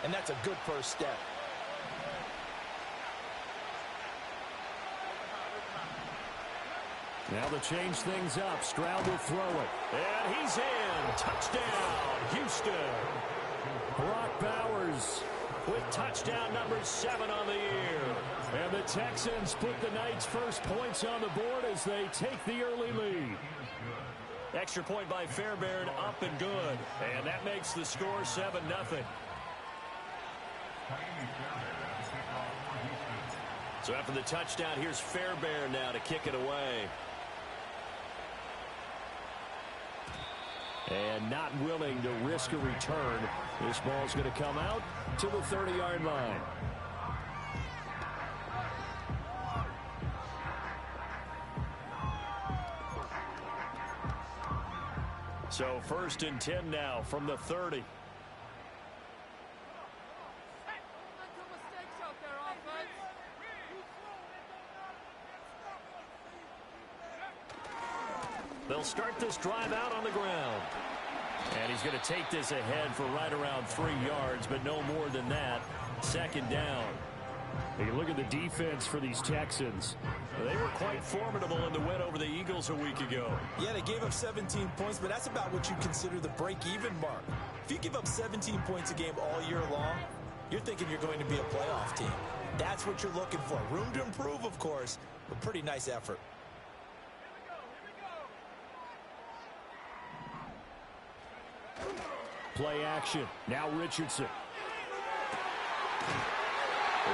and that's a good first step. Now to change things up, Stroud will throw it. And he's in. Touchdown, Houston. Brock Bowers with touchdown number 7 on the year. And the Texans put the Knights' first points on the board as they take the early lead. Extra point by Fairbairn, up and good. And that makes the score 7-0. So after the touchdown, here's Fairbairn now to kick it away. And not willing to risk a return. This ball's going to come out to the 30-yard line. So 1st and 10 now from the 30. They'll start this drive out on the ground. And he's going to take this ahead for right around 3 yards, but no more than that. 2nd down. You look at the defense for these Texans. They were quite formidable in the win over the Eagles a week ago. Yeah, they gave up 17 points, but that's about what you consider the break-even mark. If you give up 17 points a game all year long, you're thinking you're going to be a playoff team. That's what you're looking for. Room to improve, of course, but pretty nice effort. Play action. Now Richardson.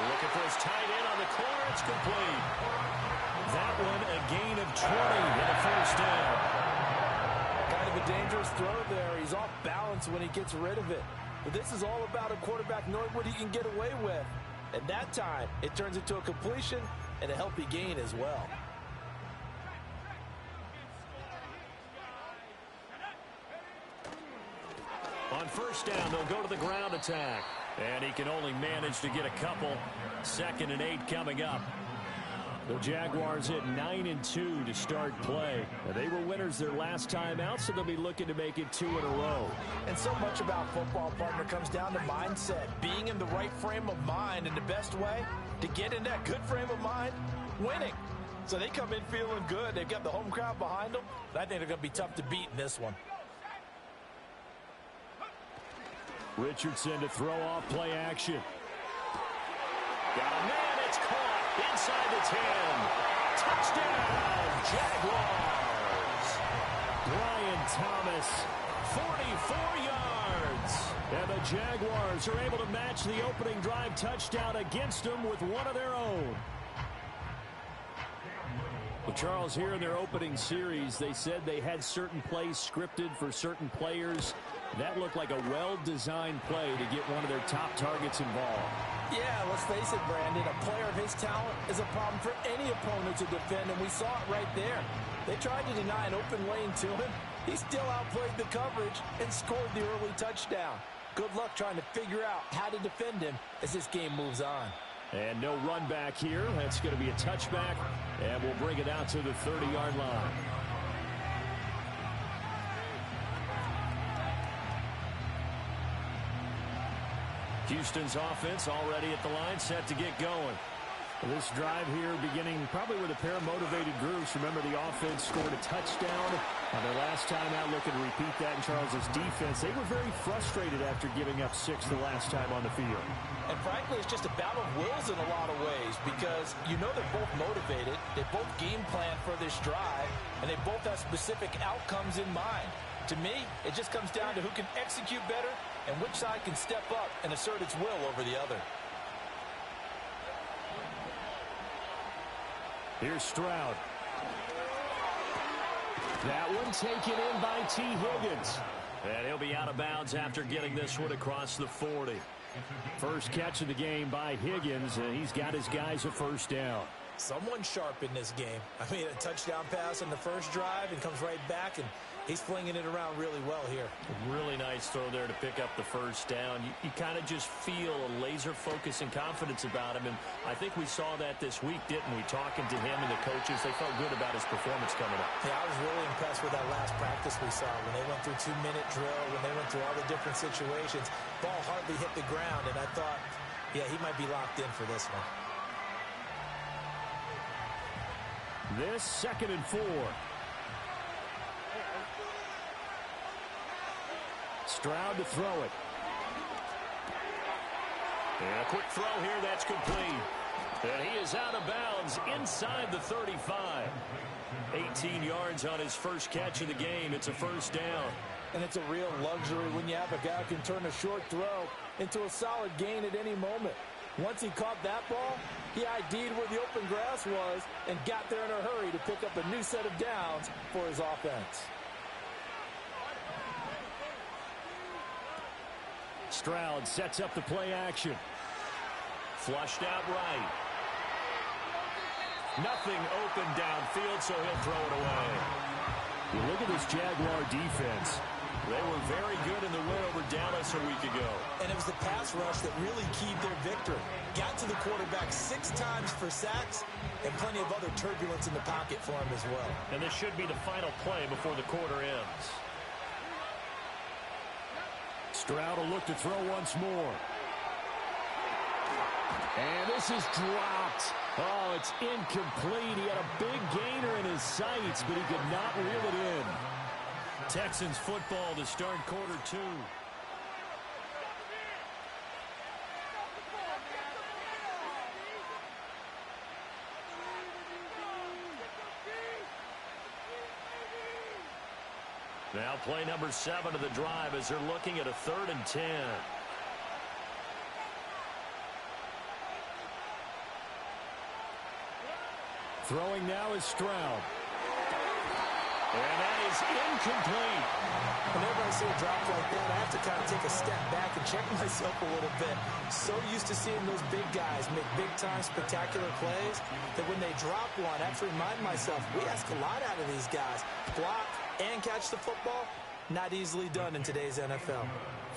Looking for his tight end on the corner. It's complete. That one a gain of 20 and a first down. Kind of a dangerous throw there. He's off balance when he gets rid of it. But this is all about a quarterback knowing what he can get away with. At that time, it turns into a completion and a healthy gain as well. On first down, they'll go to the ground attack. And he can only manage to get a couple. 2nd and 8 coming up. The Jaguars hit 9-2 to start play. They were winners their last time out, so they'll be looking to make it 2 in a row. And so much about football, partner, comes down to mindset. Being in the right frame of mind, and the best way to get in that good frame of mind, winning. So they come in feeling good. They've got the home crowd behind them. I think they're going to be tough to beat in this one. Richardson to throw off play action. Got a man, it's caught inside the 10. Touchdown, Jaguars. Brian Thomas, 44 yards. And the Jaguars are able to match the opening drive touchdown against them with one of their own. Well, Charles, here in their opening series, they said they had certain plays scripted for certain players. That looked like a well-designed play to get one of their top targets involved. Yeah, let's face it, Brandon. A player of his talent is a problem for any opponent to defend, and we saw it right there. They tried to deny an open lane to him. He still outplayed the coverage and scored the early touchdown. Good luck trying to figure out how to defend him as this game moves on. And no run back here. That's going to be a touchback, and we'll bring it out to the 30-yard line. Houston's offense already at the line, set to get going. This drive here beginning probably with a pair of motivated groups. Remember, the offense scored a touchdown on their last time out, looking to repeat that in Charles's defense. They were very frustrated after giving up 6 the last time on the field. And frankly, it's just a battle of wills in a lot of ways, because you know they're both motivated, they both game plan for this drive, and they both have specific outcomes in mind. To me, it just comes down to who can execute better and which side can step up and assert its will over the other. Here's Stroud. That one taken in by T. Higgins. And he'll be out of bounds after getting this one across the 40. First catch of the game by Higgins, and he's got his guys a first down. Someone sharp in this game. I mean, a touchdown pass on the first drive and comes right back, and He's flinging it around really well here. Really nice throw there to pick up the first down. You kind of just feel a laser focus and confidence about him, and I think we saw that this week, didn't we? Talking to him and the coaches, they felt good about his performance coming up. Yeah, I was really impressed with that last practice we saw when they went through 2-minute drill, when they went through all the different situations. Ball hardly hit the ground, and I thought, yeah, he might be locked in for this one. This 2nd and 4. Stroud to throw it. And a quick throw here, that's complete. And he is out of bounds inside the 35. 18 yards on his first catch of the game. It's a first down. And it's a real luxury when you have a guy who can turn a short throw into a solid gain at any moment. Once he caught that ball, he ID'd where the open grass was and got there in a hurry to pick up a new set of downs for his offense. Stroud sets up the play action. Flushed out right. Nothing open downfield, so he'll throw it away. You look at this Jaguar defense. They were very good in the win over Dallas a week ago. And it was the pass rush that really keyed their victory. Got to the quarterback 6 times for sacks and plenty of other turbulence in the pocket for him as well. And this should be the final play before the quarter ends. Stroud will look to throw once more. And this is dropped. Oh, it's incomplete. He had a big gainer in his sights, but he could not reel it in. Texans football to start quarter 2. Now play number 7 of the drive as they're looking at a 3rd and 10. Throwing now is Stroud. And that is incomplete. Whenever I see a drop like that, I have to kind of take a step back and check myself a little bit. So used to seeing those big guys make big-time spectacular plays that when they drop one, I have to remind myself, we ask a lot out of these guys. Block and catch the football, not easily done in today's NFL.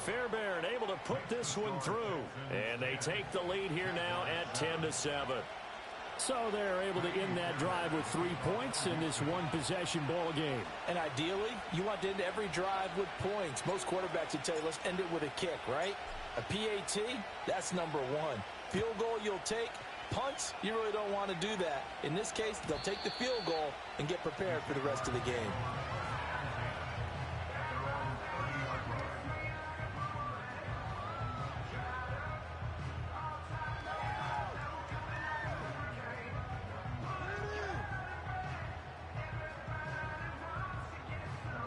Fairbairn able to put this one through. And they take the lead here now at 10-7. So they're able to end that drive with 3 points in this one-possession ball game. And ideally, you want to end every drive with points. Most quarterbacks would tell you, let's end it with a kick, right? A PAT, that's number 1. Field goal you'll take. Punts, you really don't want to do that. In this case, they'll take the field goal and get prepared for the rest of the game.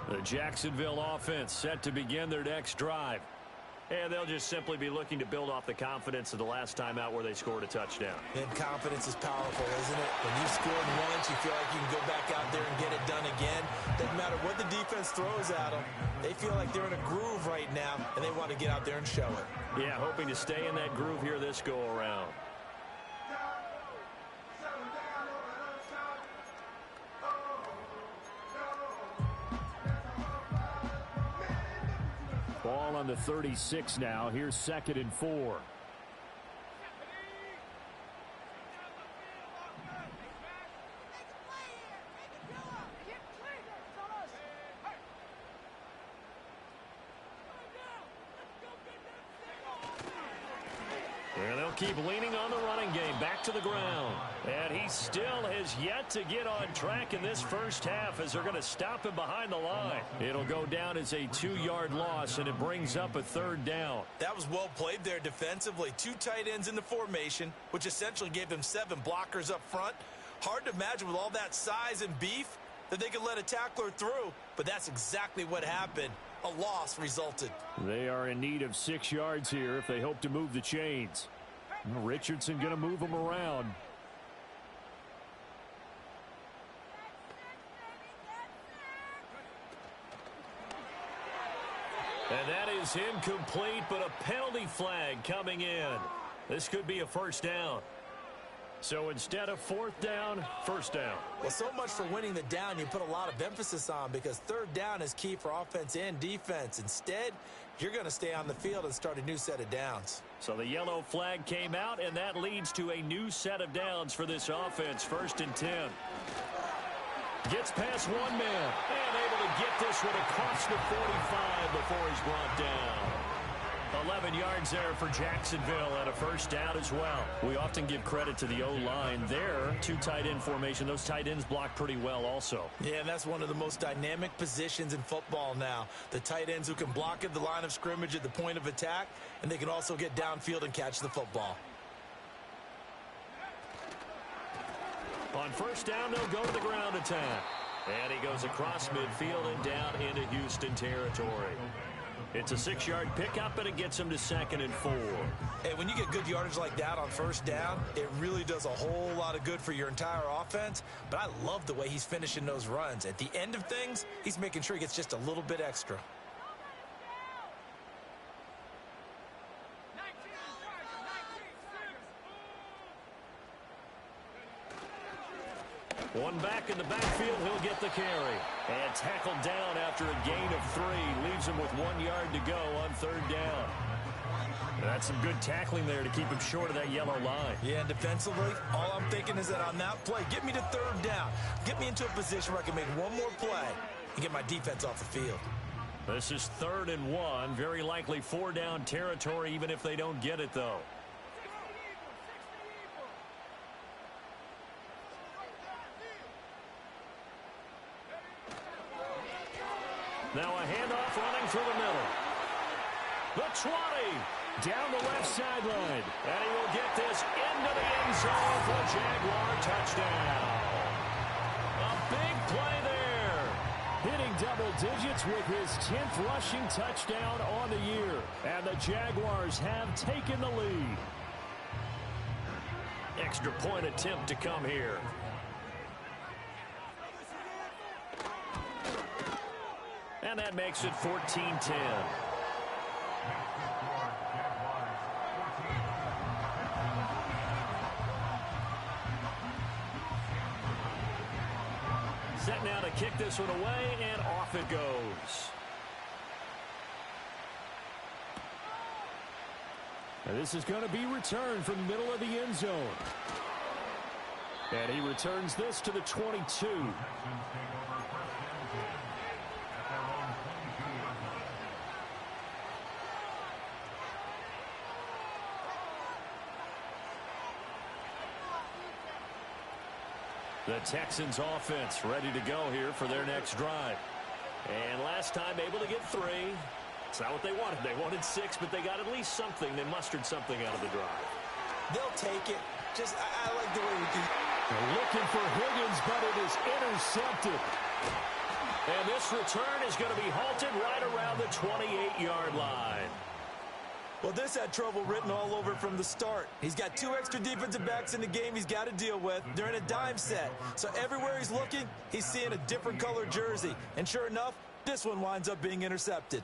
The Jacksonville offense set to begin their next drive. And they'll just simply be looking to build off the confidence of the last time out where they scored a touchdown. And confidence is powerful, isn't it? When you've scored once, you feel like you can go back out there and get it done again. Doesn't matter what the defense throws at them. They feel like they're in a groove right now, and they want to get out there and show it. Yeah, hoping to stay in that groove here this go-around. Ball on the 36 now. Here's 2nd and 4. And they'll keep leaning on the running game. Back to the ground. And he still has yet to get on track in this first half as they're going to stop him behind the line. It'll go down as a 2-yard loss, and it brings up a 3rd down. That was well played there defensively. 2 tight ends in the formation, which essentially gave them 7 blockers up front. Hard to imagine with all that size and beef that they could let a tackler through, but that's exactly what happened. A loss resulted. They are in need of 6 yards here if they hope to move the chains. Richardson going to move them around. And that is incomplete, but a penalty flag coming in. This could be a first down. So instead of fourth down, first down. Well, so much for winning the down you put a lot of emphasis on, because third down is key for offense and defense. Instead, you're going to stay on the field and start a new set of downs. So the yellow flag came out, and that leads to a new set of downs for this offense. 1st and 10. Gets past one man and able to get this one across the 45 before he's brought down. 11 yards there for Jacksonville and a first down as well. We often give credit to the O-line there. 2 tight end formation. Those tight ends block pretty well also. Yeah, and that's one of the most dynamic positions in football now. The tight ends who can block at the line of scrimmage at the point of attack, and they can also get downfield and catch the football. On first down, they'll go to the ground attack. And he goes across midfield and down into Houston territory. It's a 6-yard pickup, and it gets him to 2nd and 4. Hey, when you get good yardage like that on first down, it really does a whole lot of good for your entire offense. But I love the way he's finishing those runs. At the end of things, he's making sure he gets just a little bit extra. One back in the backfield, he'll get the carry. And tackled down after a gain of 3. Leaves him with 1 yard to go on 3rd down. That's some good tackling there to keep him short of that yellow line. Yeah, and defensively, all I'm thinking is that on that play, get me to 3rd down. Get me into a position where I can make one more play and get my defense off the field. This is 3rd and 1. Very likely 4-down territory, even if they don't get it, though. Now a handoff running through the middle. The 20. Down the left sideline. And he will get this into the end zone for a Jaguar touchdown. A big play there. Hitting double digits with his 10th rushing touchdown on the year. And the Jaguars have taken the lead. Extra point attempt to come here. And that makes it 14-10. Set now to kick this one away, and off it goes. And this is going to be returned from the middle of the end zone. And he returns this to the 22. The Texans offense ready to go here for their next drive. And last time able to get 3. It's not what they wanted. They wanted 6, but they got at least something. They mustered something out of the drive. They'll take it. I like the way we do. They're looking for Higgins, but it is intercepted. And this return is going to be halted right around the 28-yard line. Well, this had trouble written all over it from the start. He's got 2 extra defensive backs in the game he's got to deal with. They're in a dime set. So everywhere he's looking, he's seeing a different color jersey. And sure enough, this one winds up being intercepted.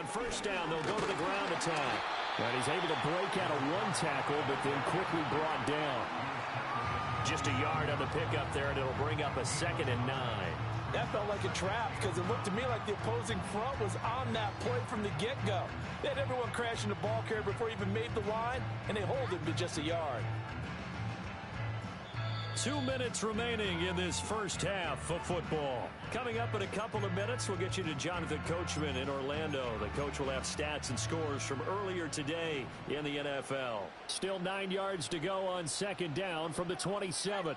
First down, they'll go to the ground attack. And he's able to break out of 1 tackle, but then quickly brought down. Just a yard on the pickup there, and it'll bring up a 2nd and 9. That felt like a trap because it looked to me like the opposing front was on that play from the get-go. They had everyone crashing the ball carrier before he even made the line, and they hold him to just a yard. 2 minutes remaining in this first half of football. Coming up in a couple of minutes, we'll get you to Jonathan Coachman in Orlando. The coach will have stats and scores from earlier today in the NFL. Still 9 yards to go on 2nd down from the 27.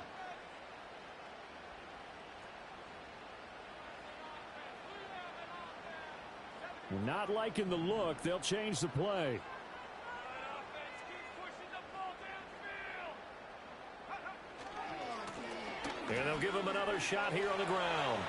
Not liking the look. They'll change the play. And they'll give him another shot here on the ground.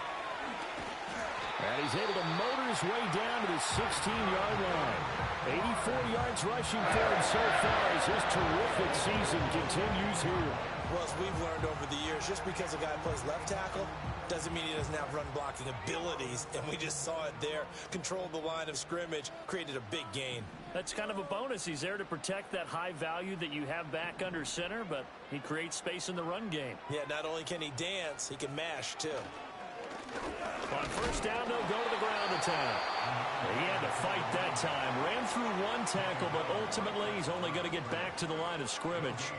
And he's able to motor his way down to the 16-yard line. 84 yards rushing for him so far as his terrific season continues here. Well, as we've learned over the years, just because a guy plays left tackle doesn't mean he doesn't have run blocking abilities, and we just saw it there. Controlled the line of scrimmage, created a big gain. That's kind of a bonus. He's there to protect that high value that you have back under center, but he creates space in the run game. Yeah, not only can he dance, he can mash, too. On first down, they'll go to the ground attack. He had to fight that time. Ran through one tackle, but ultimately he's only going to get back to the line of scrimmage.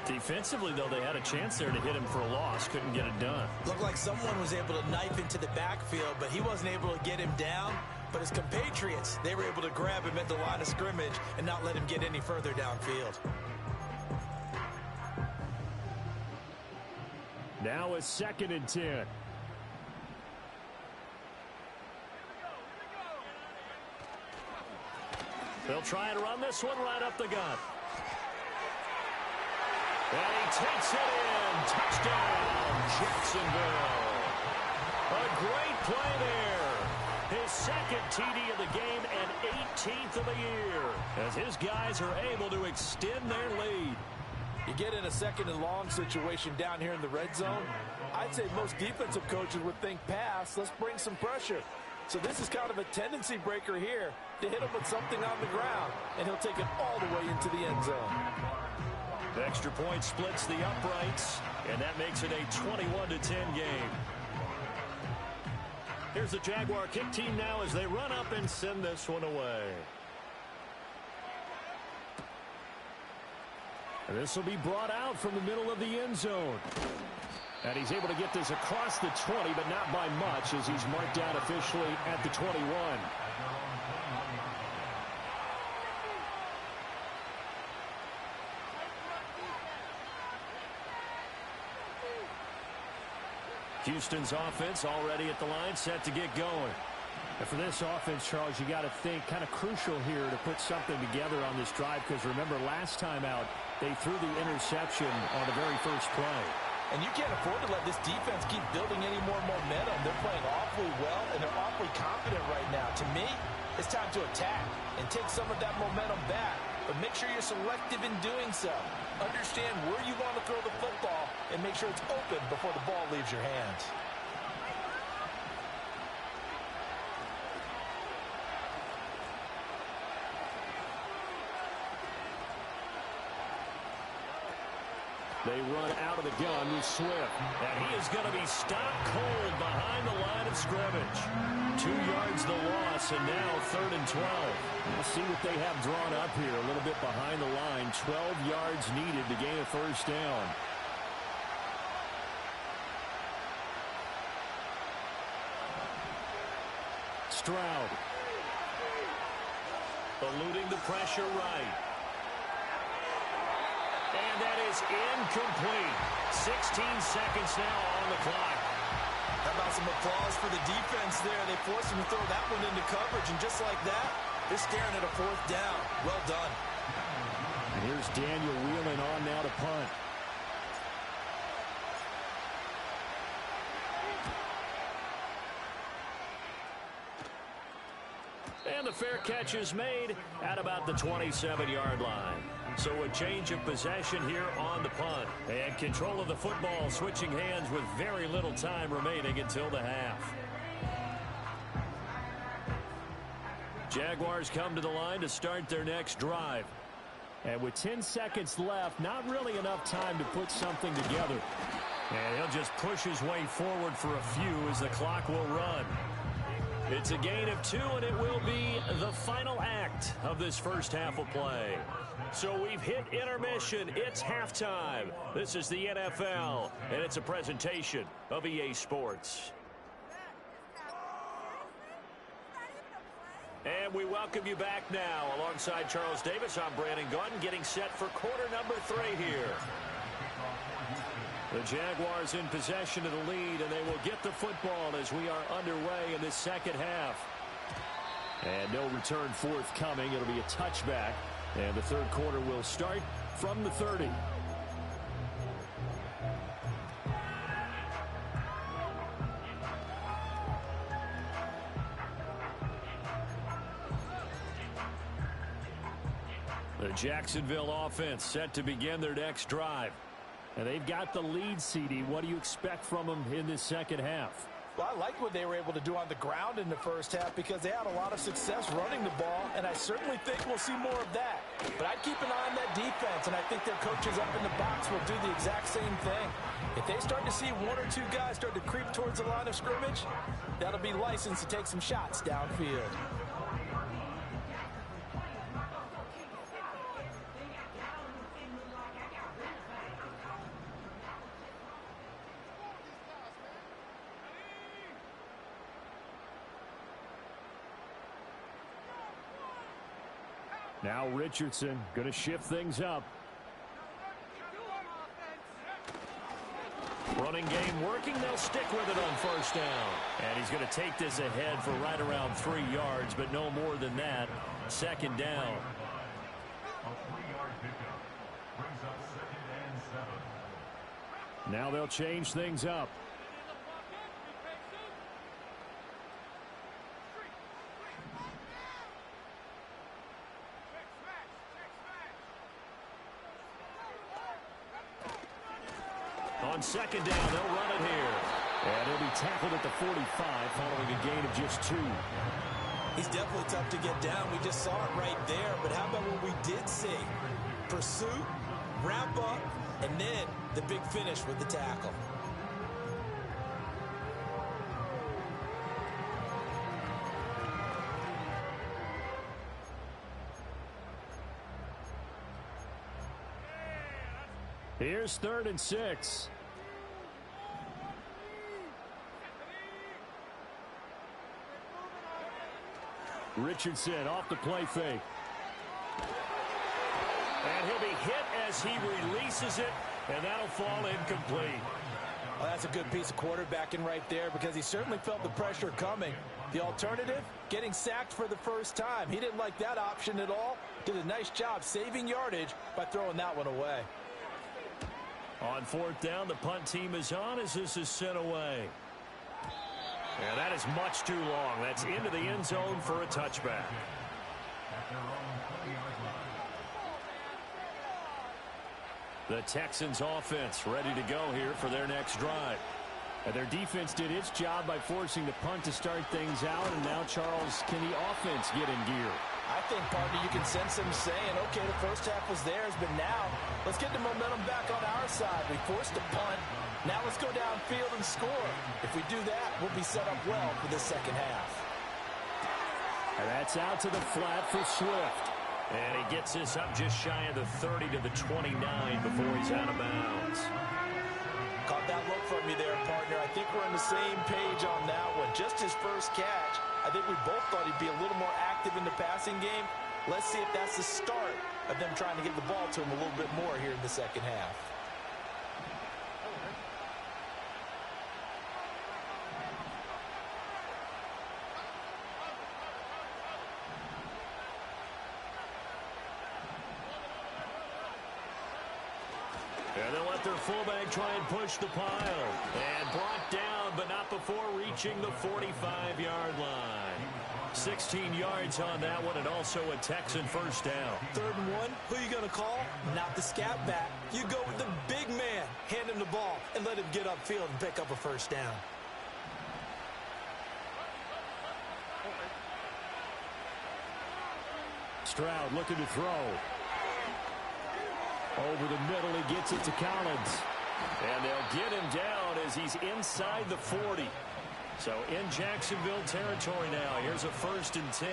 Defensively, though, they had a chance there to hit him for a loss. Couldn't get it done. Looked like someone was able to knife into the backfield, but he wasn't able to get him down. But his compatriots, they were able to grab him at the line of scrimmage and not let him get any further downfield. Now a 2nd and 10. They'll try and run this one right up the gut. And he takes it in. Touchdown, Jacksonville. A great play there. His 2nd TD of the game and 18th of the year, as his guys are able to extend their lead. You get in a 2nd and long situation down here in the red zone, I'd say most defensive coaches would think pass. Let's bring some pressure. So this is kind of a tendency breaker here to hit him with something on the ground, and he'll take it all the way into the end zone. The extra point splits the uprights, and that makes it a 21-10 game. Here's the Jaguar kick team now as they run up and send this one away. And this will be brought out from the middle of the end zone. And he's able to get this across the 20, but not by much, as he's marked down officially at the 21. Houston's offense already at the line, set to get going. And for this offense, Charles, you got to think kind of crucial here to put something together on this drive, because remember, last time out, they threw the interception on the very first play. And you can't afford to let this defense keep building any more momentum. They're playing awfully well, and they're awfully confident right now. To me, it's time to attack and take some of that momentum back. But make sure you're selective in doing so. Understand where you want to throw the football and make sure it's open before the ball leaves your hands. They run out of the gun with Swift. And he is going to be stopped cold behind the line of scrimmage. 2 yards the loss, and now 3rd and 12. We'll see what they have drawn up here. A little bit behind the line. 12 yards needed to gain a first down. Stroud. Eluding the pressure right. And that is incomplete. 16 seconds now on the clock. How about some applause for the defense there? They forced him to throw that one into coverage, and just like that, they're staring at a 4th down. Well done. And here's Daniel Whelan on now to punt. And the fair catch is made at about the 27-yard line. So a change of possession here on the punt. And control of the football switching hands with very little time remaining until the half. Jaguars come to the line to start their next drive. And with 10 seconds left, not really enough time to put something together. And he'll just push his way forward for a few as the clock will run. It's a gain of 2, and it will be the final act of this first half of play. So we've hit intermission. It's halftime. This is the NFL, and it's a presentation of EA Sports. And we welcome you back now. Alongside Charles Davis, I'm Brandon Gaudin, getting set for quarter number 3 here. The Jaguars in possession of the lead, and they will get the football as we are underway in this second half. And no return forthcoming. It'll be a touchback, and the third quarter will start from the 30. The Jacksonville offense set to begin their next drive. And they've got the lead, CD. What do you expect from them in this second half? Well, I like what they were able to do on the ground in the first half because they had a lot of success running the ball, and I certainly think we'll see more of that. But I'd keep an eye on that defense, and I think their coaches up in the box will do the exact same thing. If they start to see one or two guys start to creep towards the line of scrimmage, that'll be licensed to take some shots downfield. Now Richardson going to shift things up. Running game working. They'll stick with it on first down. And he's going to take this ahead for right around 3 yards, but no more than that. Second down. Now they'll change things up. On second down, they'll run it here. And he'll be tackled at the 45 following a gain of just 2. He's definitely tough to get down. We just saw it right there. But how about what we did see? Pursuit, wrap up, and then the big finish with the tackle. Here's 3rd and 6. Richardson off the play fake. And he'll be hit as he releases it, and that'll fall incomplete. Well, that's a good piece of quarterbacking right there because he certainly felt the pressure coming. The alternative, getting sacked for the first time. He didn't like that option at all. Did a nice job saving yardage by throwing that one away. On 4th down, the punt team is on as this is sent away. And that is much too long. That's into the end zone for a touchback. The Texans offense ready to go here for their next drive. And their defense did its job by forcing the punt to start things out. And now, Charles, can the offense get in gear? I think, partner, you can sense them saying, okay, the first half was theirs, but now let's get the momentum back on our side. We forced a punt. Now let's go downfield and score. If we do that, we'll be set up well for the second half. And that's out to the flat for Swift. And he gets this up just shy of the 30 to the 29 before he's out of bounds. Caught that look from you there, partner. I think we're on the same page on that one. Just his first catch. I think we both thought he'd be a little more active in the passing game. Let's see if that's the start of them trying to get the ball to him a little bit more here in the second half. And they'll let their fullback try and push the pile. And brought down, but not before reaching the 45-yard line. 16 yards on that one, and also a Texan first down. 3rd and 1, who are you going to call? Not the scat back. You go with the big man. Hand him the ball and let him get upfield and pick up a first down. Stroud looking to throw. Over the middle, he gets it to Collins. And they'll get him down as he's inside the 40. So in Jacksonville territory now. Here's a 1st and 10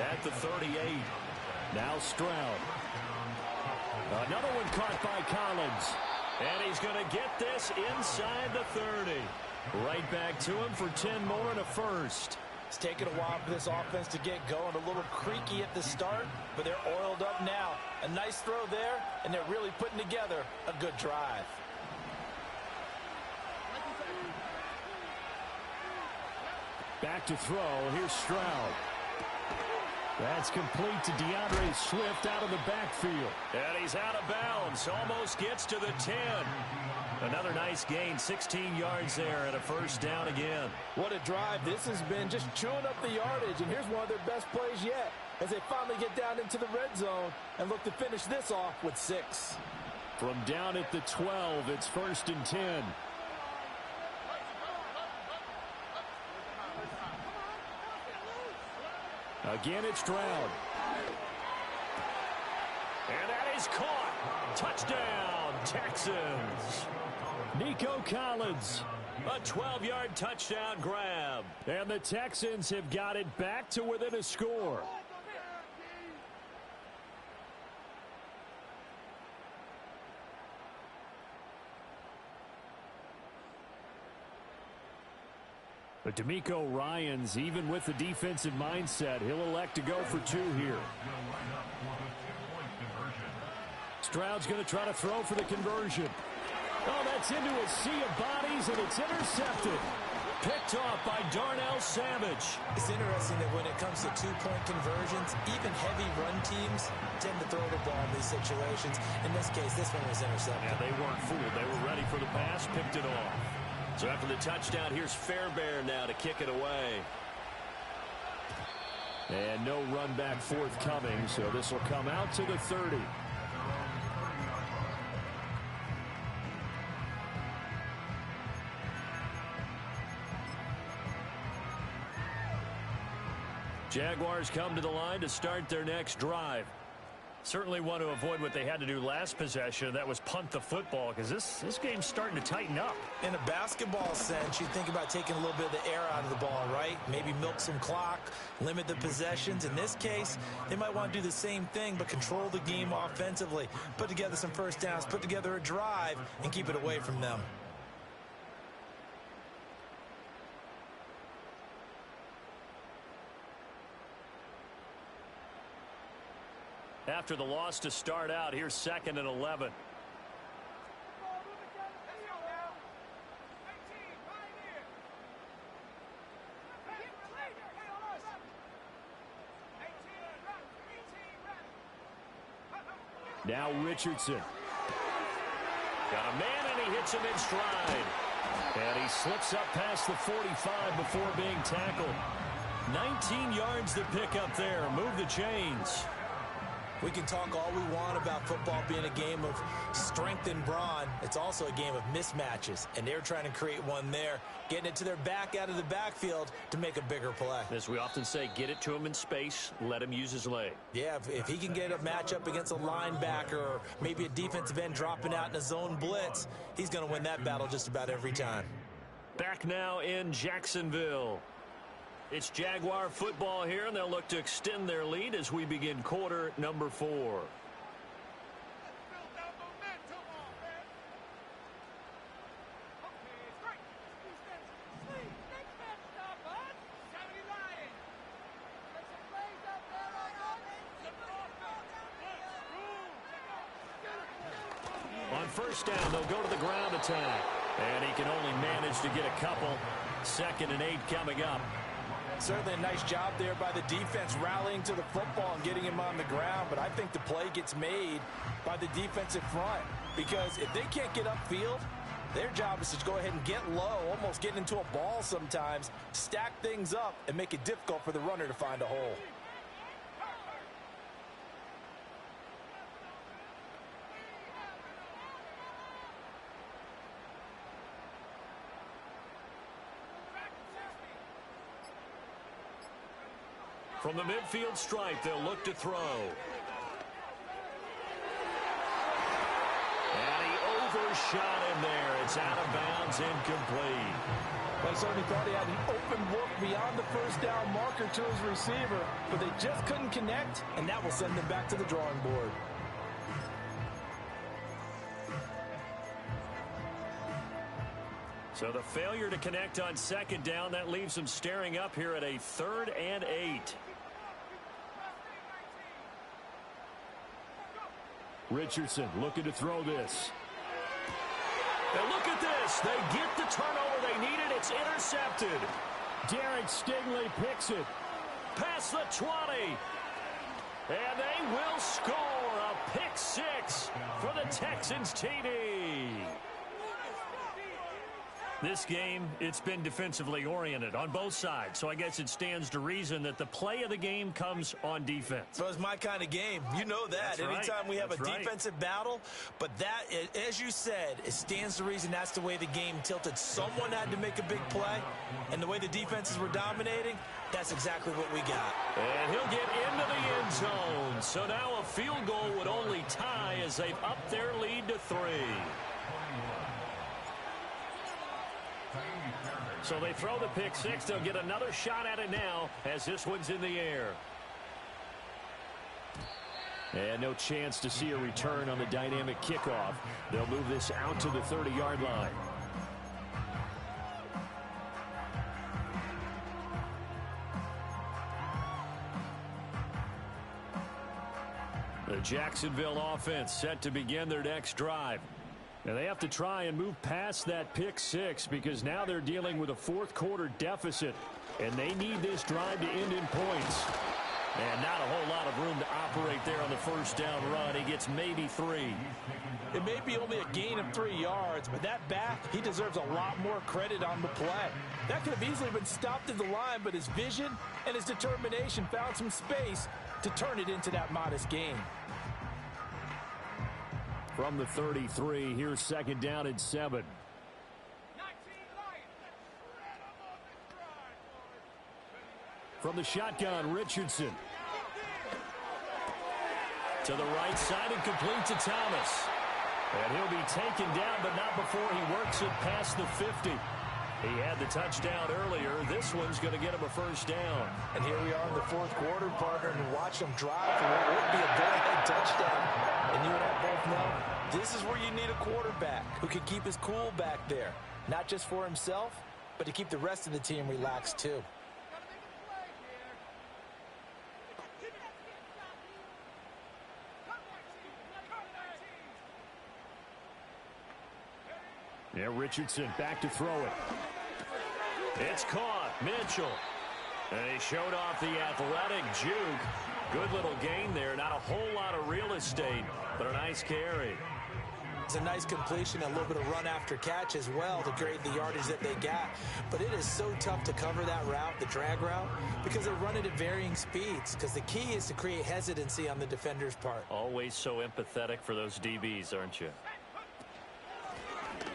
at the 38. Now Stroud. Another one caught by Collins. And he's going to get this inside the 30. Right back to him for 10 more and a first. It's taken a while for this offense to get going. A little creaky at the start, but they're oiled up now. A nice throw there, and they're really putting together a good drive. Back to throw. Here's Stroud. That's complete to DeAndre Swift out of the backfield. And he's out of bounds. Almost gets to the 10. Another nice gain, 16 yards there and a first down again. What a drive this has been, just chewing up the yardage, and here's one of their best plays yet. as they finally get down into the red zone and look to finish this off with 6. From down at the 12, it's 1st and 10. Again, it's Stroud. And that is caught. Touchdown, Texans. Nico Collins. A 12-yard touchdown grab. And the Texans have got it back to within a score. But D'Amico Ryans, even with the defensive mindset, he'll elect to go for 2 here. Stroud's going to try to throw for the conversion. Oh, that's into a sea of bodies, and it's intercepted. Picked off by Darnell Savage. It's interesting that when it comes to 2-point conversions, even heavy run teams tend to throw the ball in these situations. In this case, this one was intercepted. Yeah, they weren't fooled. They were ready for the pass, picked it off. So after the touchdown, here's Fairbairn now to kick it away. And no run back forthcoming, so this will come out to the 30. Jaguars come to the line to start their next drive. Certainly want to avoid what they had to do last possession. That was punt the football, because this game's starting to tighten up. In a basketball sense, you think about taking a little bit of the air out of the ball, right? Maybe milk some clock, limit the possessions. In this case, they might want to do the same thing, but control the game offensively. Put together some first downs, put together a drive, and keep it away from them. After the loss to start out, here's 2nd and 11. Now Richardson. Got a man, and he hits him in stride. And he slips up past the 45 before being tackled. 19 yards to pick up there. Move the chains. We can talk all we want about football being a game of strength and brawn. It's also a game of mismatches, and they're trying to create one there, getting it to their back out of the backfield to make a bigger play. As we often say, get it to him in space, let him use his leg. Yeah, if he can get a matchup against a linebacker or maybe a defensive end dropping out in a zone blitz, he's going to win that battle just about every time. Back now in Jacksonville. It's Jaguar football here, and they'll look to extend their lead as we begin quarter number 4. On first down, they'll go to the ground attack. And he can only manage to get a couple. 2nd and 8 coming up. Certainly a nice job there by the defense rallying to the football and getting him on the ground, but I think the play gets made by the defensive front, because if they can't get upfield, their job is to go ahead and get low, almost get into a ball sometimes, stack things up, and make it difficult for the runner to find a hole. From the midfield stripe, they'll look to throw. And he overshot him there. It's out of bounds, incomplete. Well, I certainly thought he had an open look beyond the first down marker to his receiver, but they just couldn't connect, and that will send them back to the drawing board. So the failure to connect on 2nd down, that leaves them staring up here at a 3rd and 8. Richardson looking to throw this. And look at this. They get the turnover they needed. It's intercepted. Derek Stingley picks it. Past the 20. And they will score a pick 6 for the Texans TD. This game, it's been defensively oriented on both sides, so I guess it stands to reason that the play of the game comes on defense. So it's my kind of game. You know that. That's right. Anytime we have That's a right. defensive battle, but that, as you said, it stands to reason that's the way the game tilted. Someone had to make a big play, and the way the defenses were dominating, that's exactly what we got. And he'll get into the end zone. So now a field goal would only tie as they've upped their lead to 3. So they throw the pick 6. They'll get another shot at it now as this one's in the air. And no chance to see a return on the dynamic kickoff. They'll move this out to the 30-yard line. The Jacksonville offense set to begin their next drive. And they have to try and move past that pick 6 because now they're dealing with a fourth-quarter deficit, and they need this drive to end in points. And not a whole lot of room to operate there on the first down run. He gets maybe 3. It may be only a gain of 3 yards, but that back, he deserves a lot more credit on the play. That could have easily been stopped at the line, but his vision and his determination found some space to turn it into that modest gain. From the 33, here's second down and 7. From the shotgun, Richardson. To the right side and complete to Thomas. And he'll be taken down, but not before he works it past the 50. He had the touchdown earlier. This one's going to get him a first down. And here we are in the fourth quarter, partner, and watch them drive for what would be a go-ahead touchdown. And you and I both know this is where you need a quarterback who can keep his cool back there. Not just for himself, but to keep the rest of the team relaxed too. Yeah, Richardson back to throw it. It's caught. Mitchell. And he showed off the athletic juke. Good little gain there. Not a whole lot of real estate, but a nice carry. It's a nice completion, a little bit of run after catch as well to create the yardage that they got. But it is so tough to cover that route, the drag route, because they run it at varying speeds. Because the key is to create hesitancy on the defender's part. Always so empathetic for those DBs, aren't you?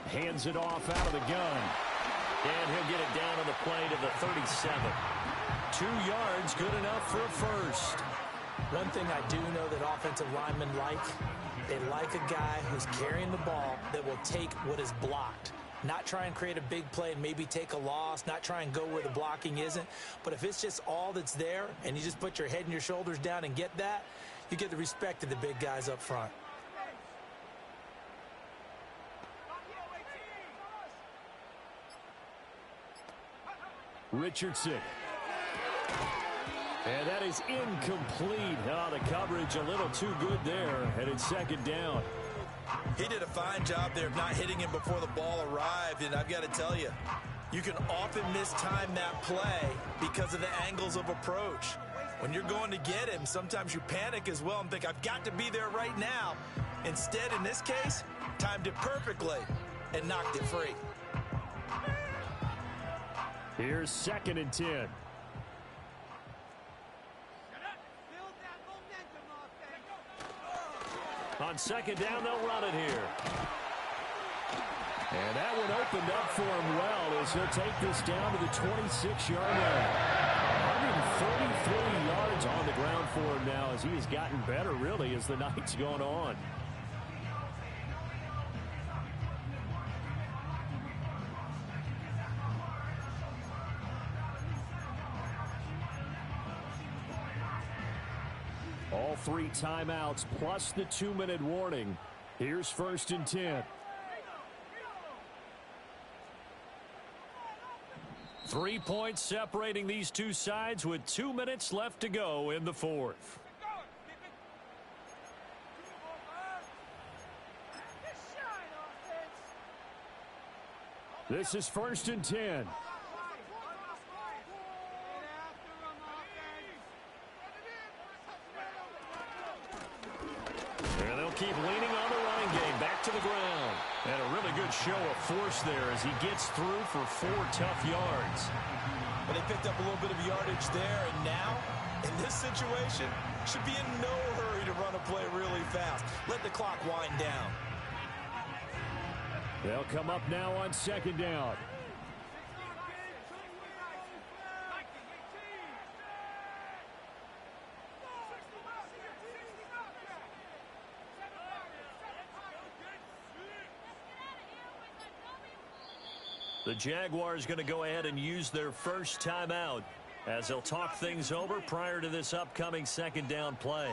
Hands it off out of the gun. And he'll get it down on the play to the 37. 2 yards, good enough for a first. One thing I do know that offensive linemen like, they like a guy who's carrying the ball that will take what is blocked. Not try and create a big play and maybe take a loss, not try and go where the blocking isn't. But if it's just all that's there and you just put your head and your shoulders down and get that, you get the respect of the big guys up front. Richardson. And that is incomplete. Oh, the coverage a little too good there. And it's second down. He did a fine job there of not hitting him before the ball arrived. And I've got to tell you, you can often mistime that play because of the angles of approach. When you're going to get him, sometimes you panic as well and think, I've got to be there right now. Instead, in this case, timed it perfectly and knocked it free. Here's second and 10. On second down, they'll run it here. And that one opened up for him well as he'll take this down to the 26-yard line. 133 yards on the ground for him now as he has gotten better, really, as the night's gone on. All 3 timeouts plus the 2-minute warning. Here's first and 10. 3 points separating these two sides with 2 minutes left to go in the fourth. This is first and 10. And they'll keep leaning on the running game. Back to the ground. And a really good show of force there as he gets through for 4 tough yards. But they picked up a little bit of yardage there, and now, in this situation, should be in no hurry to run a play really fast. Let the clock wind down. They'll come up now on 2nd down. The Jaguars going to go ahead and use their first timeout as they'll talk things over prior to this upcoming 2nd down play.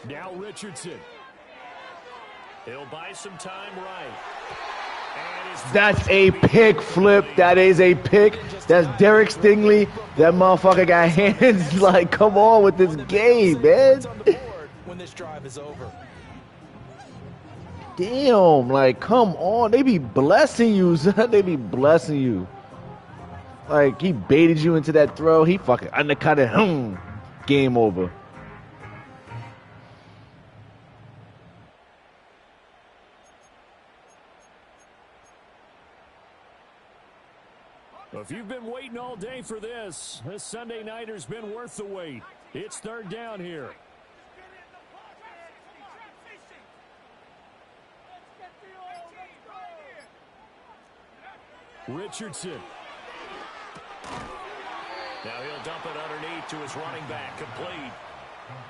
Now Richardson. He'll buy some time right. That's a pick, Flip. That is a pick. That's Derek Stingley. That motherfucker got hands. Like, come on with this game, man. When this drive is over. Damn, like, come on. They be blessing you, son. They be blessing you. Like, he baited you into that throw. He fucking undercut it. Game over. If you've been waiting all day for this Sunday nighter's been worth the wait. It's 3rd down here. Richardson. Now he'll dump it underneath to his running back, complete.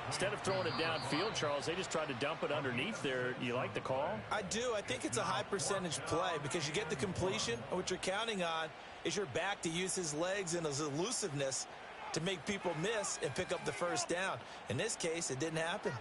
Instead of throwing it downfield, Charles, they just tried to dump it underneath there. You like the call? I do. I think it's a high percentage play because you get the completion, and what you're counting on is your back to use his legs and his elusiveness to make people miss and pick up the first down. In this case, it didn't happen.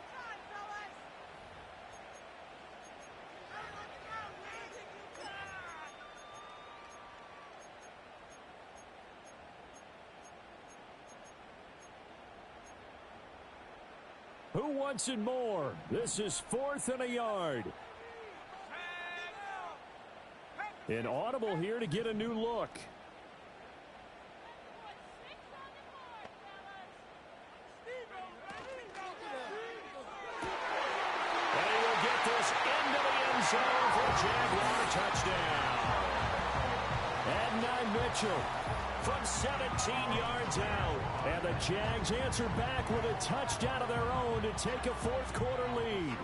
Who wants it more? This is 4th and a yard. An audible here to get a new look. And he will get this into the end zone for a Jaguar touchdown. Adonai Mitchell from 17 yards out. And the Jags answer back with a touchdown of their own to take a 4th quarter lead.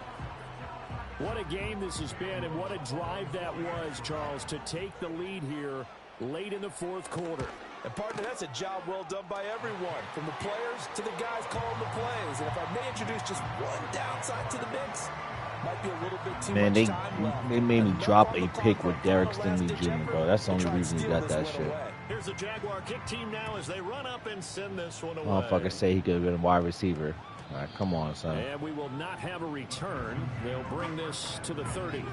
What a game this has been, and what a drive that was, Charles, to take the lead here late in the 4th quarter. And partner, that's a job well done by everyone, from the players to the guys calling the plays. And if I may introduce just one downside to the mix, might be a little bit too much time left. They made me drop a pick with Derek Stingley Jr., bro. That's the only reason he got that shit. Here's the Jaguar kick team now as they run up and send this one away. Motherfucker say he could have been a wide receiver. All right, come on, son. And we will not have a return. They'll bring this to the 30.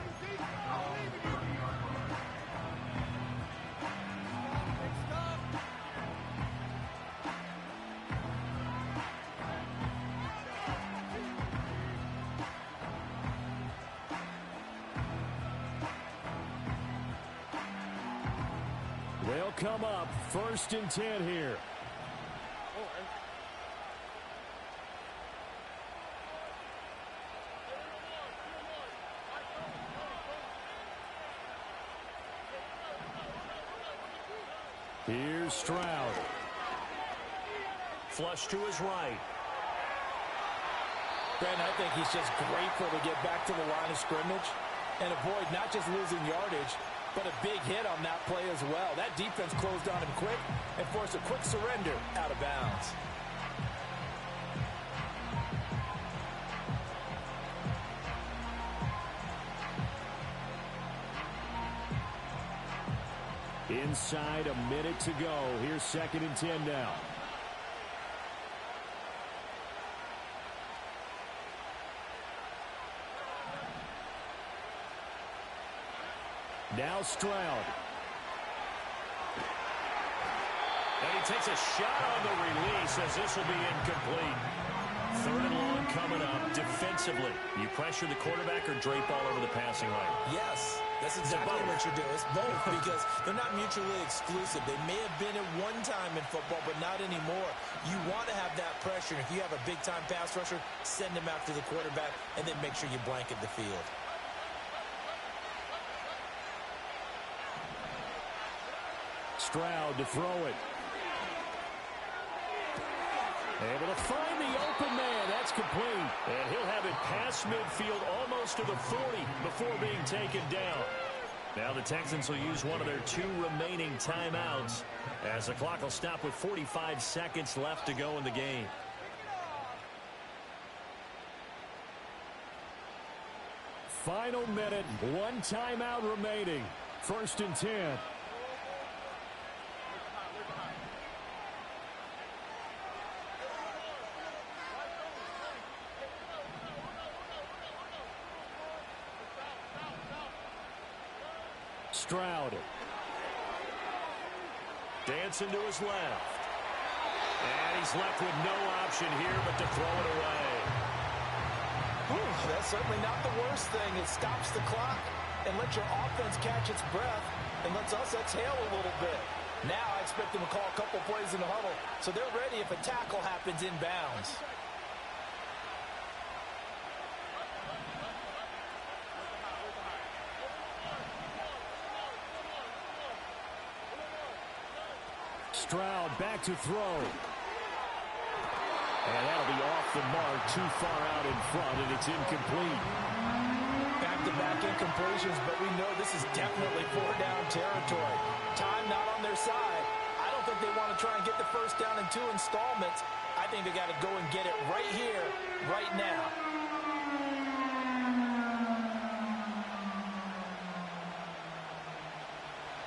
They'll come up 1st and 10 here. Here's Stroud. Flush to his right. Brandon, I think he's just grateful to get back to the line of scrimmage and avoid not just losing yardage, but a big hit on that play as well. That defense closed on him quick and forced a quick surrender out of bounds. Inside a minute to go. Here's 2nd and 10 now. Now Stroud. And he takes a shot on the release as this will be incomplete. 3rd and long coming up. Defensively, you pressure the quarterback or drape all over the passing lane? Yes, that's exactly what you do. It's both because they're not mutually exclusive. They may have been at one time in football, but not anymore. You want to have that pressure. If you have a big-time pass rusher, send him after the quarterback, and then make sure you blanket the field. Stroud to throw it. Able to find the open man. That's complete. And he'll have it past midfield almost to the 40 before being taken down. Now the Texans will use one of their 2 remaining timeouts as the clock will stop with 45 seconds left to go in the game. Final minute. 1 timeout remaining. 1st and 10. Stroud. Dancing to his left. And he's left with no option here but to throw it away. That's certainly not the worst thing. It stops the clock and lets your offense catch its breath and lets us exhale a little bit. Now I expect them to call a couple plays in the huddle so they're ready if a tackle happens inbounds. Stroud back to throw. And that'll be off the mark, too far out in front, and it's incomplete. Back-to-back incompletions, but we know this is definitely 4-down territory. Time not on their side. I don't think they want to try and get the 1st down in 2 installments. I think they got to go and get it right here, right now.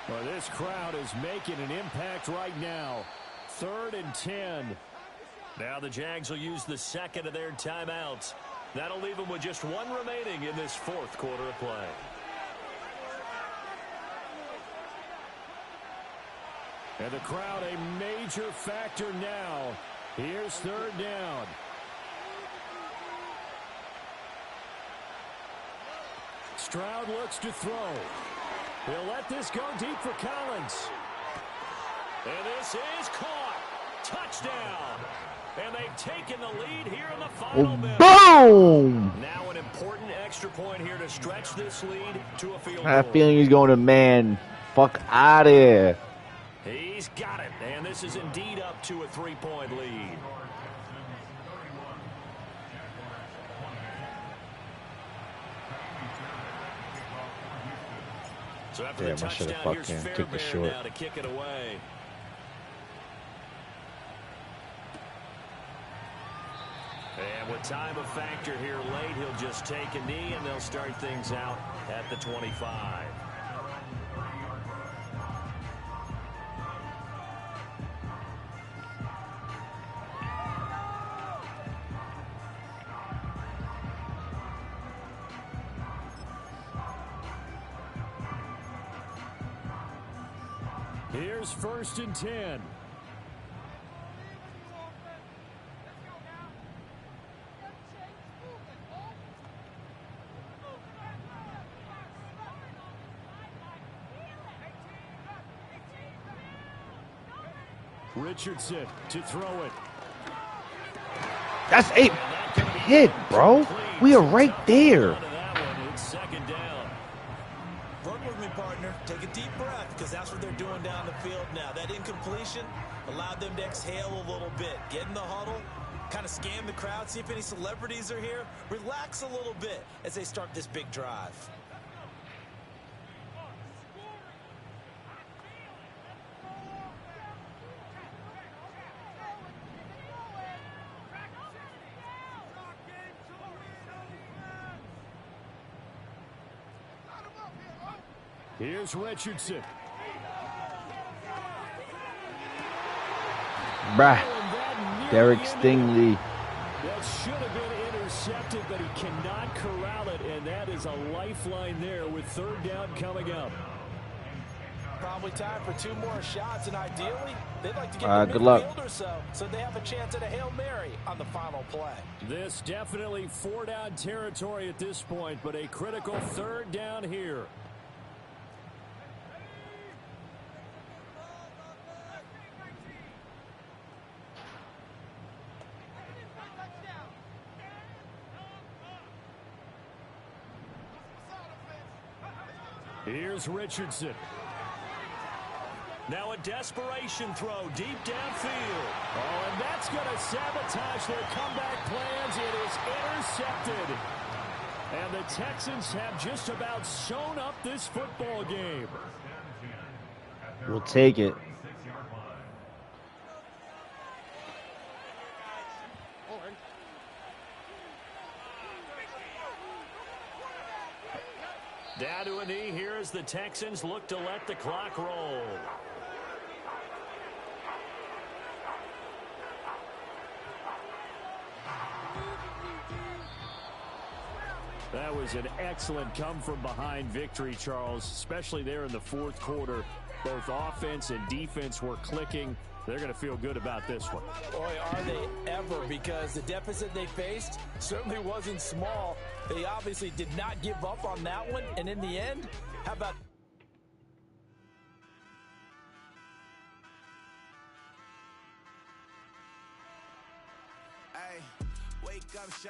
Well, this crowd is making an impact right now. 3rd and 10. Now the Jags will use the 2nd of their timeouts. That'll leave them with just 1 remaining in this 4th quarter of play. And the crowd a major factor now. Here's 3rd down. Stroud looks to throw. He'll let this go deep for Collins. And this is caught. Touchdown. And they've taken the lead here in the final minute. Boom! Now an important extra point here to stretch this lead to a field goal. I have a feeling he's going to man. Fuck out of here. He's got it. And this is indeed up to a 3-point lead. So after the touchdown, here's Fairbairn now to kick it away. And with time a factor here late, he'll just take a knee, and they'll start things out at the 25. Here's 1st and 10. Richardson to throw it. That's a hit, bro. We are right there. It's 2nd down. Work with me, partner. Take a deep breath, because that's what they're doing down the field now. That incompletion allowed them to exhale a little bit. Get in the huddle, kind of scan the crowd, see if any celebrities are here. Relax a little bit as they start this big drive. Here's Richardson. Bruh. Derek Stingley. That should have been intercepted, but he cannot corral it, and that is a lifeline there with 3rd down coming up. Probably time for 2 more shots, and ideally, they'd like to get the good luck. midfield or so they have a chance at a Hail Mary on the final play. This definitely 4-down territory at this point, but a critical 3rd down here. Here's Richardson. Now a desperation throw deep downfield. Oh, and that's going to sabotage their comeback plans. It is intercepted. And the Texans have just about sewn up this football game. We'll take it. Down to a knee here as the Texans look to let the clock roll. That was an excellent come-from-behind victory, Charles, especially there in the 4th quarter. Both offense and defense were clicking. They're going to feel good about this one. Boy, are they ever, because the deficit they faced certainly wasn't small. They obviously did not give up on that one, and in the end, how about... Hey, wake up, shot.